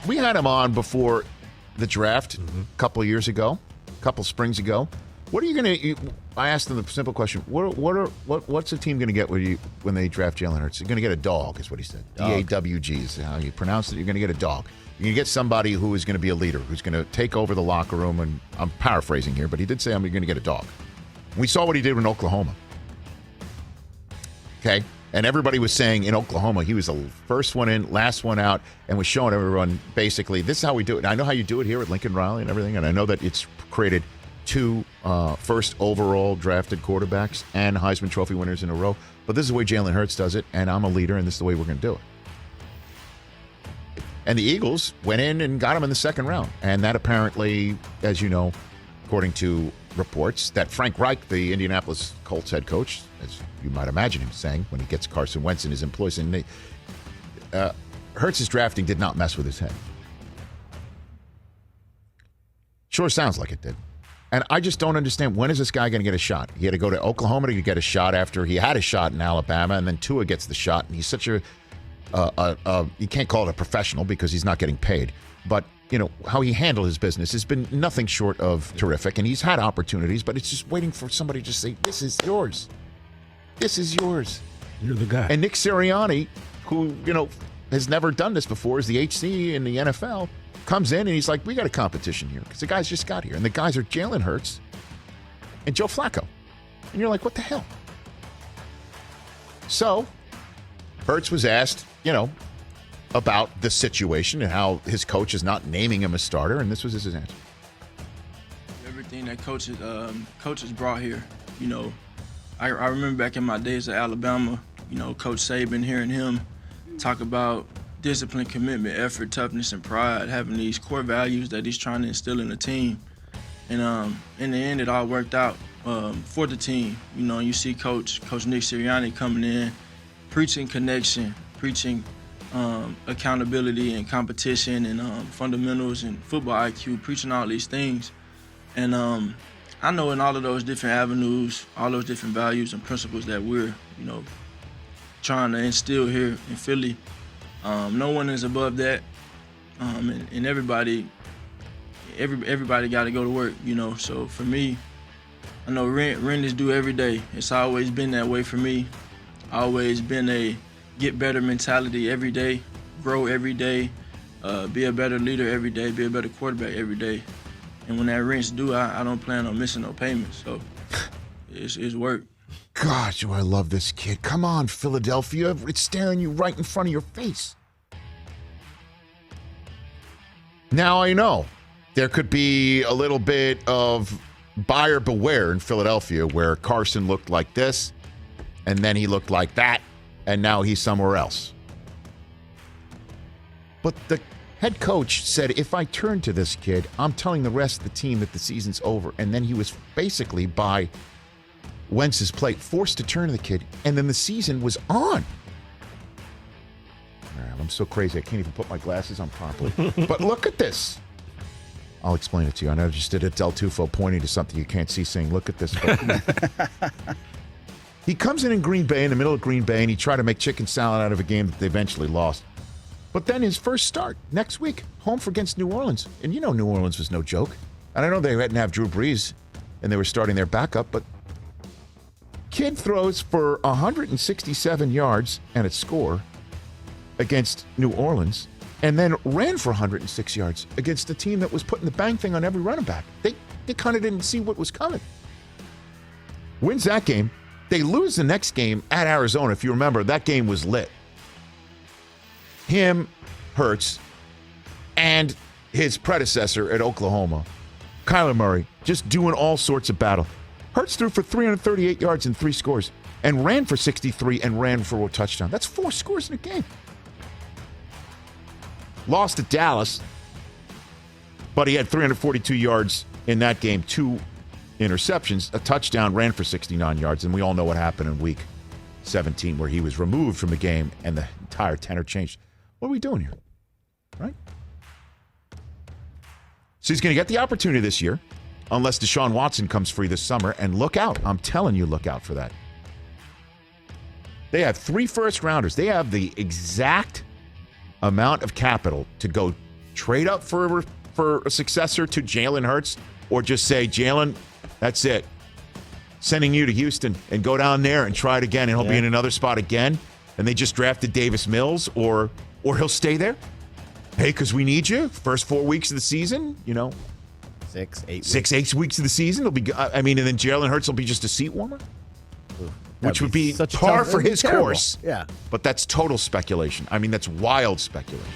we had him on before the draft a couple of years ago, a couple springs ago. What are you going to? I asked him the simple question: What's the team going to get when they draft Jalen Hurts? You're going to get a dog, is what he said. DAWG is how you pronounce it. You're going to get a dog. You're going to get somebody who is going to be a leader, who's going to take over the locker room. And I'm paraphrasing here, but he did say, "I'm going to get a dog." We saw what he did in Oklahoma. Okay, and everybody was saying in Oklahoma he was the first one in, last one out, and was showing everyone basically this is how we do it. And I know how you do it here at Lincoln Riley and everything, and I know that it's created 2 first overall drafted quarterbacks and Heisman Trophy winners in a row. But this is the way Jalen Hurts does it, and I'm a leader, and this is the way we're going to do it. And the Eagles went in and got him in the second round. And that apparently, as you know, according to reports, that Frank Reich, the Indianapolis Colts head coach, as you might imagine him saying when he gets Carson Wentz and his employees, and Hurts' drafting did not mess with his head. Sure sounds like it did. And I just don't understand, when is this guy going to get a shot? He had to go to Oklahoma to get a shot after he had a shot in Alabama, and then Tua gets the shot, and he's such you can't call it a professional because he's not getting paid. But, you know, how he handled his business has been nothing short of terrific, and he's had opportunities, but it's just waiting for somebody to say, this is yours. This is yours. You're the guy. And Nick Sirianni, who, you know, has never done this before, is the HC in the NFL, comes in and he's like, we got a competition here because the guys just got here. And the guys are Jalen Hurts and Joe Flacco. And you're like, what the hell? So Hurts was asked, you know, about the situation and how his coach is not naming him a starter. And this was his answer. Everything that coaches brought here, you know, I remember back in my days at Alabama, you know, Coach Saban, hearing him talk about discipline, commitment, effort, toughness, and pride, having these core values that he's trying to instill in the team. And in the end, it all worked out for the team. You know, you see Coach Nick Sirianni coming in, preaching connection, preaching accountability and competition and fundamentals and football IQ, preaching all these things. And I know in all of those different avenues, all those different values and principles that we're, you know, trying to instill here in Philly, no one is above that, and everybody got to go to work, you know. So for me, I know rent is due every day. It's always been that way for me. Always been a get better mentality every day, grow every day, be a better leader every day, be a better quarterback every day. And when that rent's due, I don't plan on missing no payments. So it's work. God, do I love this kid. Come on, Philadelphia. It's staring you right in front of your face. Now I know there could be a little bit of buyer beware in Philadelphia where Carson looked like this, and then he looked like that, and now he's somewhere else. But the head coach said, if I turn to this kid, I'm telling the rest of the team that the season's over. And then he was basically, by Wentz's play, forced to turn to the kid, and then the season was on. I'm so crazy I can't even put my glasses on properly. But look at this. I'll explain it to you. I know I just did a Del Tufo pointing to something you can't see, saying, look at this. He comes in Green Bay, in the middle of Green Bay, and he tried to make chicken salad out of a game that they eventually lost. But then his first start next week, home for against New Orleans. And you know New Orleans was no joke. And I know they didn't have Drew Brees, and they were starting their backup, but kid throws for 167 yards and a score against New Orleans, and then ran for 106 yards against a team that was putting the bang thing on every running back. They kind of didn't see what was coming. Wins that game. They lose the next game at Arizona. If you remember, that game was lit. Him, Hurts, and his predecessor at Oklahoma, Kyler Murray, just doing all sorts of battle. Hurts threw for 338 yards and 3 scores, and ran for 63 and ran for a touchdown. That's 4 scores in a game. Lost to Dallas, but he had 342 yards in that game, 2 interceptions, a touchdown, ran for 69 yards, and we all know what happened in week 17 where he was removed from the game and the entire tenor changed. What are we doing here? Right? So he's going to get the opportunity this year, unless Deshaun Watson comes free this summer, and look out. I'm telling you, look out for that. They have 3 first-rounders. They have the exact amount of capital to go Trade up for a successor to Jalen Hurts, or just say, Jalen, that's it. Sending you to Houston and go down there and try it again, and he'll be in another spot again. And they just drafted Davis Mills, or he'll stay there. Hey, because we need you. First 4 weeks of the season, 6, 8 weeks of the season. It'll be. And then Jalen Hurts will be just a seat warmer, which would be par for his course. Yeah, but that's total speculation. That's wild speculation.